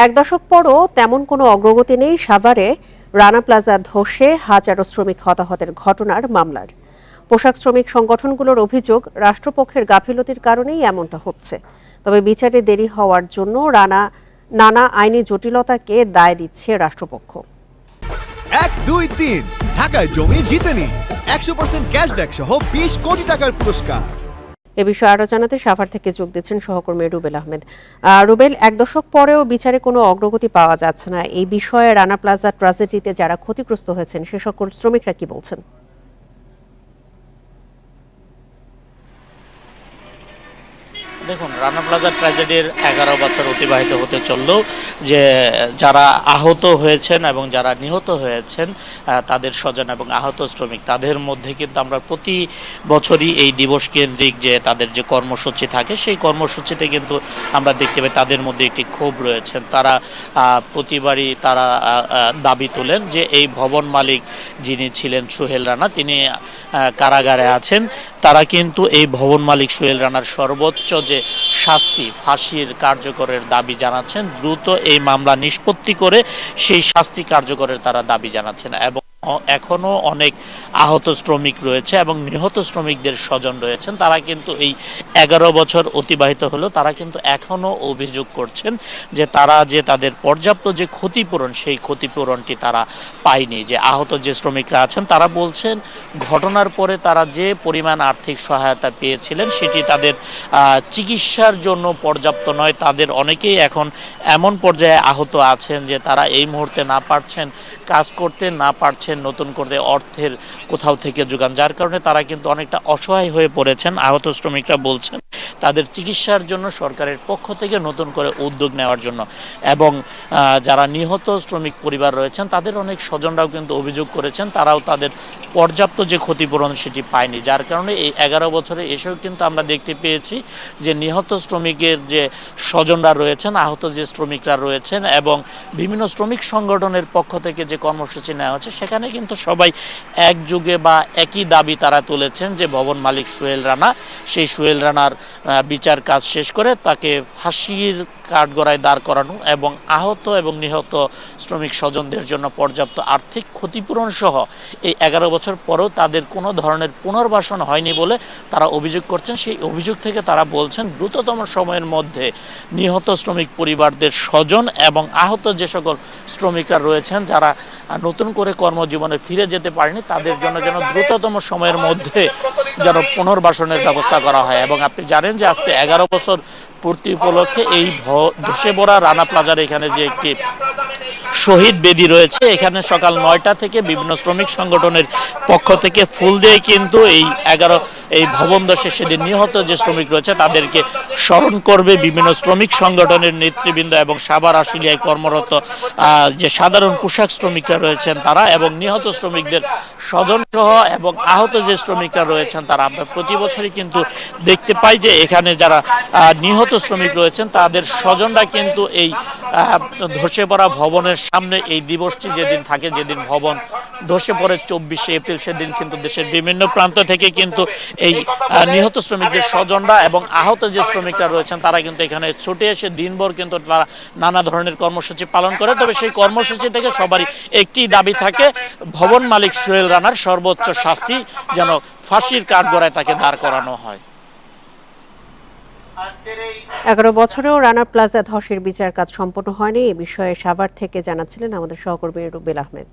এক দশক পরও তেমন কোনো অগ্রগতি নেই সাভারে রানা প্লাজা ধসে হাজারো শ্রমিক হতাহতের ঘটনার মামলার। পোশাক শ্রমিক সংগঠনগুলোর অভিযোগ, রাষ্ট্রপক্ষের গাফিলতির কারণেই এমনটা হচ্ছে। তবে বিচারে দেরি হওয়ার জন্য নানা আইনি জটিলতাকে দায় দিচ্ছে রাষ্ট্রপক্ষ। 1, 2, 3 ঢাকায় জমি জিতে নিন 100% ক্যাশব্যাক সহ 20 কোটি টাকার পুরস্কার। এ বিষয়ে আরো জানাতে সাভার থেকে যোগ দিচ্ছেন সহকর্মী রুবেল আহমেদ। রুবেল, এক দশক পরেও বিচারে কোনো অগ্রগতি পাওয়া যাচ্ছে না। এই বিষয়ে রানা প্লাজা ট্র্যাজেডিতে যারা ক্ষতিগ্রস্ত হয়েছেন সে সকল শ্রমিকরা কি বলছেন? দেখুন, রানা প্লাজা ট্র্যাজেডির 11 বছর অতিবাহিত হতে চললেও যে যারা আহত হয়েছেন এবং যারা নিহত হয়েছেন তাদের স্বজন এবং আহত শ্রমিক, তাদের মধ্যে কিন্তু আমরা প্রতি বছরই এই দিবস কেন্দ্রিক যে তাদের যে কর্মসূচি থাকে সেই কর্মসূচিতে কিন্তু আমরা দেখতে পাই তাদের মধ্যে একটি ক্ষোভ রয়েছেন। তারা প্রতিবারই তারা দাবি তোলেন যে এই ভবন মালিক যিনি ছিলেন সোহেল রানা, তিনি কারাগারে আছেন। তারা কিন্তু এই ভবন মালিক সোহেল রানার সর্বোচ্চ যে শাস্তি, ফাঁসির কার্যকরের দাবি জানাচ্ছেন। দ্রুত এই মামলা নিষ্পত্তি করে সেই শাস্তি কার্যকরের তারা দাবি জানাচ্ছেন। এবং এখনো অনেক আহত শ্রমিক রয়েছে এবং নিহত শ্রমিকদের স্বজন রয়েছেন। তারা কিন্তু এই 11 বছর অতিবাহিত হলো, তারা কিন্তু এখনো অভিযোগ করছেন যে তারা যে তাদের পর্যাপ্ত যে ক্ষতিপূরণ সেই ক্ষতিপূরণটি তারা পায়নি। যে আহত যে শ্রমিকরা আছেন তারা বলছেন ঘটনার পরে তারা যে পরিমাণ আর্থিক সহায়তা পেয়েছিলেন সেটি তাদের চিকিৎসার জন্য পর্যাপ্ত নয়। তাদের অনেকেই এখন এমন পর্যায়ে আহত আছেন যে তারা এই মুহূর্তে না পারছেন কাজ করতে, না পারছেন নতুন করে অর্থের কোথাও থেকে যোগান, যার কারণে তারা কিন্তু অনেকটা অসহায় হয়ে পড়েছেন। আহত শ্রমিকরা বলছেন তাদের চিকিৎসার জন্য সরকারের পক্ষ থেকে নতুন করে উদ্যোগ নেওয়ার জন্য। এবং যারা নিহত শ্রমিক পরিবার রয়েছেন তাদের অনেক স্বজনরাও কিন্তু অভিযোগ করেছেন তারাও তাদের পর্যাপ্ত যে ক্ষতিপূরণ সেটি পায়নি, যার কারণে এই 11 বছরে এসেও কিন্তু আমরা দেখতে পেয়েছি যে নিহত শ্রমিকের যে স্বজনরা রয়েছেন, আহত যে শ্রমিকরা রয়েছেন এবং বিভিন্ন শ্রমিক সংগঠনের পক্ষ থেকে যে কর্মসূচি নেওয়া হচ্ছে সেখানে কিন্তু সবাই একযোগে বা একই দাবি তারা তুলেছেন যে ভবন মালিক সোহেল রানা, সেই সোহেল রানার বিচার কাজ শেষ করে তাকে ফাঁসির কাঠগড়ায় দাঁড় করানো এবং আহত এবং নিহত শ্রমিক স্বজনদের জন্য পর্যাপ্ত আর্থিক ক্ষতিপূরণ সহ এই 11 বছর পরেও তাদের কোনো ধরনের পুনর্বাসন হয়নি বলে তারা অভিযোগ করছেন। সেই অভিযোগ থেকে তারা বলছেন দ্রুততম সময়ের মধ্যে নিহত শ্রমিক পরিবারদের স্বজন এবং আহত যে সকল শ্রমিকরা রয়েছেন যারা নতুন করে কর্মজীবনে ফিরে যেতে পারেনি তাদের জন্য যেন দ্রুততম সময়ের মধ্যে যেন পুনর্বাসনের ব্যবস্থা করা হয়। এবং আপনি জানেন যে আজকে 11 বছর পূর্তি উপলক্ষে এই ধসে পড়া রানা প্লাজার এখানে যে একটি শহীদ বেদি রয়েছে, এখানে সকাল 9টা থেকে বিভিন্ন শ্রমিক সংগঠনের পক্ষ থেকে ফুল দিয়ে কিন্তু এই ভবন ধসে সেদিন নিহত যে শ্রমিক রয়েছে তাদেরকে স্মরণ করবে বিভিন্ন শ্রমিক সংগঠনের নেতৃবৃন্দ এবং সাভার আশুলিয়ায় কর্মরত যে সাধারণ পোশাক শ্রমিকরা রয়েছেন তারা এবং নিহত শ্রমিকদের স্বজন সহ এবং আহত যে শ্রমিকরা রয়েছেন তারা। আমরা প্রতি বছরই কিন্তু দেখতে পাই যে এখানে যারা নিহত শ্রমিক রয়েছেন তাদের স্বজনরা কিন্তু এই ধসে পড়া ভবনের সামনে এই দিবসটি যেদিন থাকে, যেদিন ভবন ধসে পড়ে 24শে এপ্রিল, সেদিন কিন্তু দেশের বিভিন্ন প্রান্ত থেকে কিন্তু এই নিহত শ্রমিকদের স্বজনরা এবং আহত যে শ্রমিকরা রয়েছেন তারা কিন্তু এখানে ছুটে এসে দিনভর কিন্তু তারা নানা ধরনের কর্মসূচি পালন করে। তবে সেই কর্মসূচি থেকে সবারই একটি দাবি থাকে, ভবন মালিক সোহেল রানার সর্বোচ্চ শাস্তি যেন ফাঁসির কাঠগড়ায় তাকে দাঁড় করানো হয়। 11 বছরেও রানা প্লাজা ধসের বিচার কাজ সম্পন্ন হয়নি, এ বিষয়ে সাভার থেকে জানাচ্ছিলেন আমাদের সহকর্মী রুবেল আহমেদ।